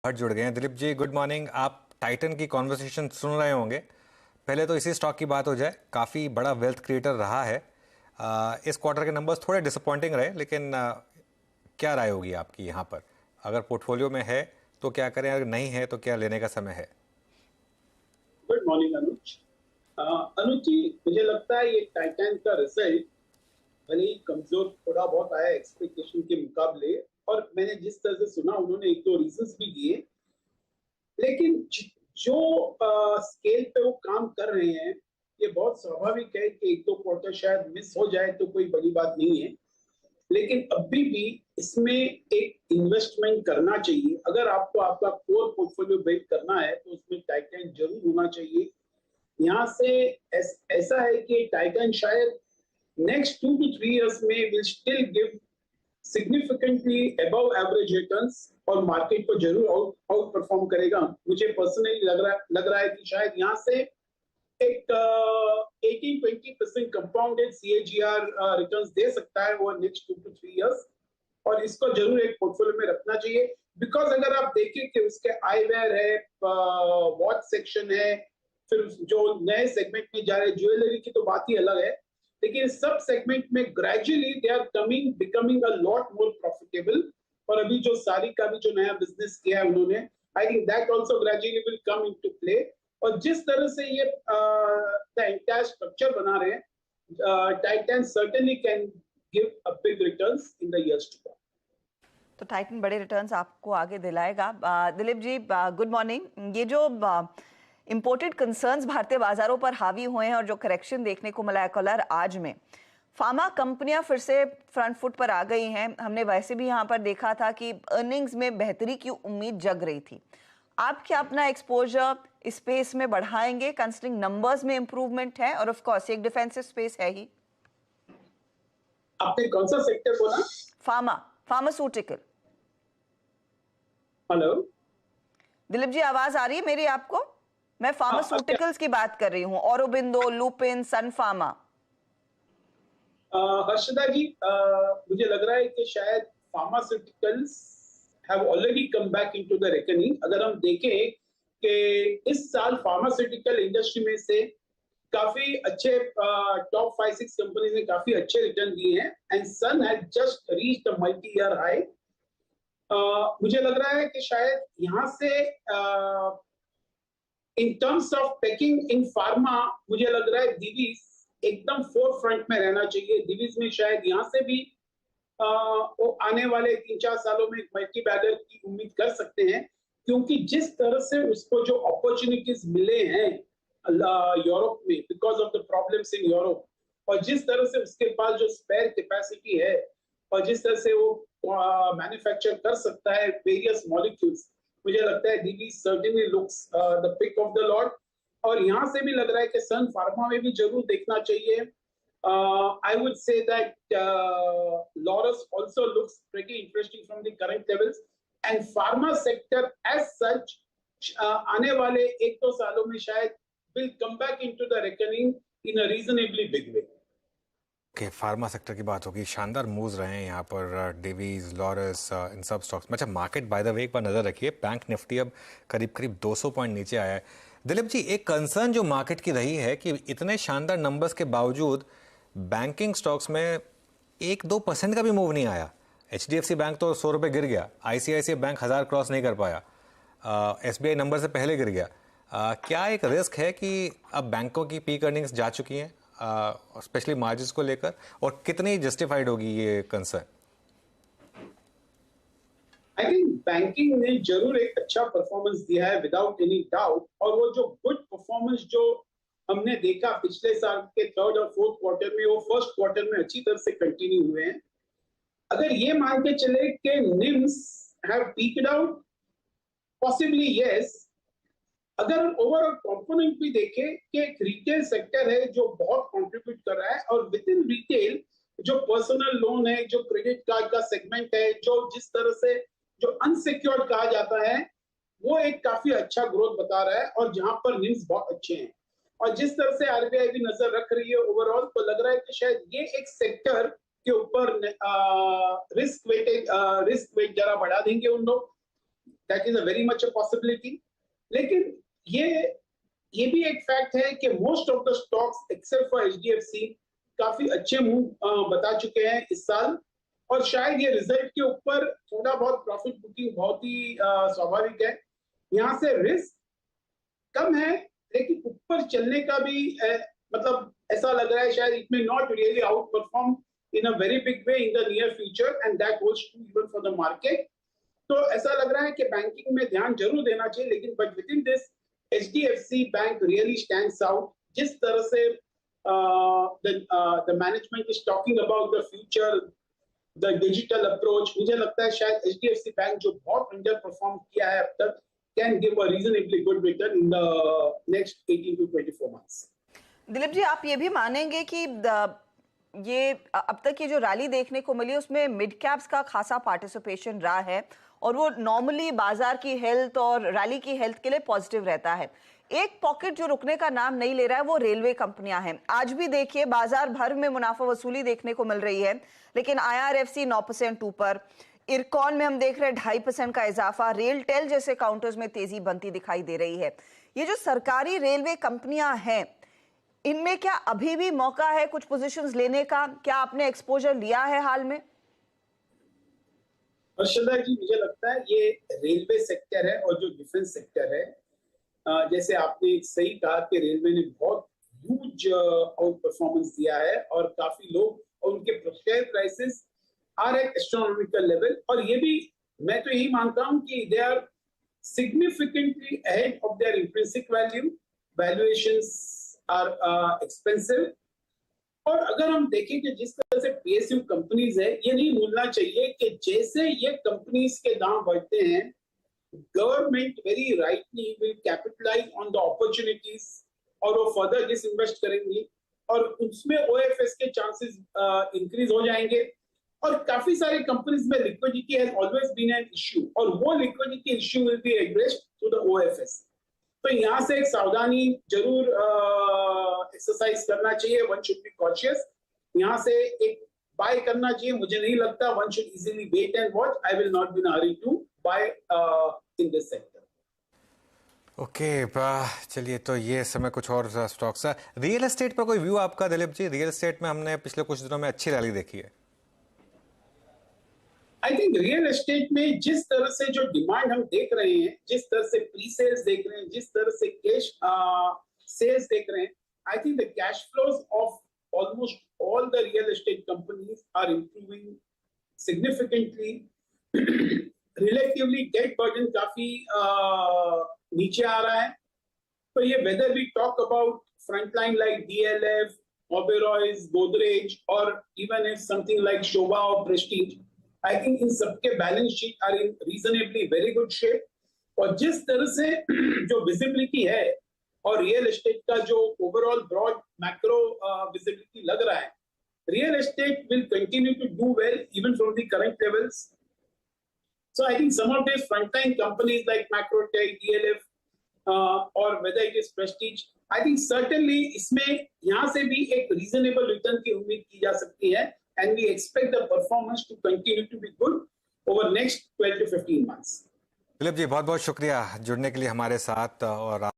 हट जुड़ गए हैं। Dilip ji, good morning. आप टाइटन की कॉन्वर्सेशन सुन रहे होंगे। पहले तो इसी स्टॉक की बात हो जाए। काफ़ी बड़ा वेल्थ क्रिएटर रहा है। इस क्वार्टर के नंबर्स थोड़े डिसअपॉइंटिंग रहे, लेकिन क्या राय होगी आपकी यहाँ पर? अगर पोर्टफोलियो में है तो क्या करें, अगर नहीं है तो क्या लेने का समय है? गुड मॉर्निंग अनुज। अनुज जी, मुझे लगता है ये टाइटन का रिजल्ट भले ही कमजोर थोड़ा बहुत आया एक्सपेक्टेशन के मुकाबले, और मैंने जिस तरह से सुना उन्होंने एक दो रीजंस भी दिए, लेकिन जो स्केल पे वो काम कर रहे हैं, ये बहुत स्वाभाविक है कि एक दो क्वार्टर शायद मिस हो जाए तो कोई बड़ी बात नहीं है। लेकिन अभी भी इसमें एक इन्वेस्टमेंट करना चाहिए। अगर आपको आपका कोर पोर्टफोलियो बिल्ड करना है तो उसमें टाइटन जरूर होना चाहिए। यहाँ से ऐसा है कि टाइटन शायद नेक्स्ट 2 to 3 years में will still give significantly above average returns, और मार्केट को जरूर आउट परफॉर्म करेगा। मुझे पर्सनली लग रहा है कि शायद यहाँ से एक 18-20% कंपाउंडेड सीएजीआर रिटर्न्स दे सकता है ओवर नेक्स्ट 2 to 3 years, और इसको जरूर एक पोर्टफोलियो में रखना चाहिए। बिकॉज अगर आप देखें कि उसके आईवेयर है, वॉच सेक्शन है, फिर जो नए सेगमेंट में जा रहे ज्वेलरी की तो बात ही अलग है, लेकिन सब सेगमेंट में gradually they are coming becoming a lot more profitable. और अभी जो सारी का भी जो नया बिजनेस किया है उन्होंने, I think that also gradually will come into play. और जिस तरह से ये द एंटायर स्ट्रक्चर बना रहे हैं, Titan certainly can give a big returns in the years to come. तो टाइटन बड़े रिटर्न्स आपको आगे दिलाएगा। Dilip ji, good morning. ये जो इंपोर्टेड कंसर्न्स भारतीय बाजारों पर हावी हुए हैं और जो करेक्शन देखने को मिला है कलर आज में, फार्मा कंपनियां फिर से फ्रंट फुट पर आ गई हैं। हमने वैसे भी यहाँ पर देखा था कि अर्निंग्स में बेहतरी की उम्मीद जग रही थी। आप क्या अपना एक्सपोजर स्पेस में बढ़ाएंगे कंसिडरिंग नंबर्स में इंप्रूवमेंट है और ऑफ कोर्स एक डिफेंसिव स्पेस है ही? आपने कौन सा सेक्टर बोला? फार्मास्यूटिकल। हेलो दिलीप जी, आवाज आ रही है मेरी आपको? मैं फार्मास्यूटिकल्स की बात कर रही हूँ, ऑरोबिंदो, लुपिन, सन फार्मा। हर्षदा जी, मुझे लग रहा है कि शायद pharmaceuticals have already come back into the reckoning. अगर हम देखें कि इस साल फार्मास्यूटिकल इंडस्ट्री में से काफी अच्छे टॉप 5-6 कंपनीज ने काफी अच्छे रिटर्न दिए हैं, and Sun has just reached a multi year high. मुझे लग रहा है कि शायद यहाँ से in terms of taking in pharma, मुझे लग रहा है दिवीज एकदम फोर फ्रंट में रहना चाहिए। दिवीज में शायद यहाँ से भी वो आने वाले 3-4 सालों में मल्टी बैगर की उम्मीद कर सकते हैं, क्योंकि जिस तरह से उसको जो अपॉर्चुनिटीज मिले हैं यूरोप में because of the problems in Europe, और जिस तरह से उसके पास जो स्पेयर कैपेसिटी है, और जिस तरह से वो मैन्युफैक्चर कर सकता है वेरियस मॉलिक्यूल्स, मुझे लगता है Divi certainly looks the pick of the lot. और यहाँ से भी लग रहा है कि सन फार्मा में भी जरूर देखना चाहिए। I would say that Laurus also looks pretty interesting from the current levels, and pharma sector as such आने वाले 1-2 सालों में शायद will come back into the reckoning in a reasonably big way. Okay, pharma sector की बात होगी। शानदार moves रहे हैं यहाँ पर, डेवीज, लॉरस, इन सब स्टॉक्स में। अच्छा, मार्केट बाय द वे एक बार नज़र रखिए, बैंक निफ्टी अब करीब करीब 200 पॉइंट नीचे आया है। दिलीप जी, एक कंसर्न जो मार्केट की रही है कि इतने शानदार नंबर्स के बावजूद बैंकिंग स्टॉक्स में 1-2% का भी मूव नहीं आया। HDFC बैंक तो 100 रुपये गिर गया, ICICI बैंक 1000 क्रॉस नहीं कर पाया, SBI नंबर से पहले गिर गया। क्या एक रिस्क है कि अब बैंकों की पीक अर्निंग्स जा चुकी हैं, स्पेशली मार्जिन्स को लेकर, और कितनी जस्टिफाइड होगी ये कंसर्न? आई थिंक बैंकिंग ने जरूर एक अच्छा परफॉर्मेंस दिया है विदाउट एनी डाउट, और वो जो गुड परफॉर्मेंस जो हमने देखा पिछले साल के थर्ड और फोर्थ क्वार्टर में, वो फर्स्ट क्वार्टर में अच्छी तरह से कंटिन्यू हुए हैं। अगर ये मान के चले कि NIMS have peaked out, possibly yes. अगर ओवरऑल कंपोनेंट भी देखें कि एक रिटेल सेक्टर है जो बहुत कंट्रीब्यूट कर रहा है, और विद इन रिटेल जो पर्सनल लोन है, जो क्रेडिट कार्ड का सेगमेंट है, जो जिस तरह से जो अनसिक्योर्ड कहा जाता है, वो एक काफी अच्छा ग्रोथ बता रहा है, और जहां पर निम्स बहुत अच्छे हैं। और जिस तरह से आरबीआई भी नजर रख रही है ओवरऑल, तो लग रहा है कि शायद ये एक सेक्टर के ऊपर रिस्क वेट जरा बढ़ा देंगे उन लोग। That is a very much a possibility. लेकिन ये भी एक फैक्ट है कि most of the stocks except for HDFC काफी अच्छे मूव बता चुके हैं इस साल, और शायद ये रिजल्ट के ऊपर थोड़ा बहुत प्रॉफिट बुकिंग बहुत ही स्वाभाविक है। यहाँ से रिस्क कम है, लेकिन ऊपर चलने का भी मतलब ऐसा लग रहा है शायद it may not really out perform in a very big way in the near future, and that holds true even for the market. तो ऐसा लग रहा है कि बैंकिंग में ध्यान जरूर देना चाहिए, लेकिन but with in this HDFC bank really stands out. जिस तरह से the management is talking about the future, the digital approach, मुझे लगता है शायद एचडीएफसी बैंक जो बहुत अंडर परफॉर्म किया है अब तक can give a reasonably good return in the next 18 to 24 months. Dilip ji, आप ये भी मानेंगे कि ये अब तक की जो रैली देखने को मिली उसमें मिड कैप्स का खासा पार्टिसिपेशन रहा है, और वो नॉर्मली बाजार की हेल्थ और रैली की हेल्थ के लिए पॉजिटिव रहता है। एक पॉकेट जो रुकने का नाम नहीं ले रहा है वो रेलवे कंपनियां हैं। आज भी देखिए बाजार भर में मुनाफा वसूली देखने को मिल रही है, लेकिन आईआरएफसी 9% ऊपर, इरकॉन में हम देख रहे हैं 2.5% का इजाफा, रेलटेल जैसे काउंटर्स में तेजी बनती दिखाई दे रही है। ये जो सरकारी रेलवे कंपनियां हैं, इनमें क्या अभी भी मौका है कुछ पोजीशंस लेने का? क्या आपने एक्सपोजर लिया है हाल में? हर्षदा जी, मुझे लगता है ये रेलवे सेक्टर है और जो डिफेंस सेक्टर है, जैसे आपने सही कहा कि रेलवे ने बहुत ह्यूज आउट परफॉर्मेंस दिया है, और काफी लोग और उनके share prices are at astronomical level, और ये भी मैं तो यही मानता हूं कि they are significantly ahead of their intrinsic value, valuations are expensive. और अगर हम देखें कि जिस तरह से पीएसयू कंपनीज है, ये नहीं भूलना चाहिए कि जैसे ये कंपनीज के दाम बढ़ते हैं, government very rightly will capitalize on the opportunities, और वो फर्दर डिसइन्वेस्ट करेंगी, और उसमें ओएफएस के चांसेस इंक्रीज हो जाएंगे। और काफी सारे कंपनीज में liquidity has always been an issue, और वो liquidity issue will be addressed through the OFS. तो यहाँ से एक सावधानी जरूर एक्सरसाइज करना चाहिए। One should be cautious. यहाँ से एक बाय करना चाहिए, मुझे नहीं लगता one should easily wait and watch. I will not be in hurry to buy in this sector. Okay, चलिए, तो ये समय कुछ और स्टॉक्स है। रियल एस्टेट पर कोई व्यू आपका दिलीप जी? रियल एस्टेट में हमने पिछले कुछ दिनों में अच्छी रैली देखी है। आई थिंक रियल एस्टेट में जिस तरह से जो डिमांड हम देख रहे हैं, जिस तरह से प्री सेल्स देख रहे हैं, जिस तरह से कैश सेल्स देख रहे हैं, I think the cash flows of almost all the real estate companies are improving significantly. Relatively debt burden काफी नीचे आ रहा है। तो ये whether we talk about frontline like DLF, Oberois, Godrej, और even if something like Sobha और प्रेस्टीज, आई थिंक इन सबके balance sheet are in reasonably very good shape. और जिस तरह से जो विजिबिलिटी है और रियल एस्टेट का जो ओवरऑल ब्रॉड मैक्रो विजिबिलिटी लग रहा है, real estate will continue to do well even from the current levels. So I think some of these frontline companies like Macrotech, DLF, or whether it is Prestige, I think certainly इसमें यहाँ से भी एक reasonable return की उम्मीद की जा सकती है, and we expect the performance to continue to be good over next 12 to 15 months. Dilip ji, बहुत बहुत शुक्रिया जुड़ने के लिए हमारे साथ, और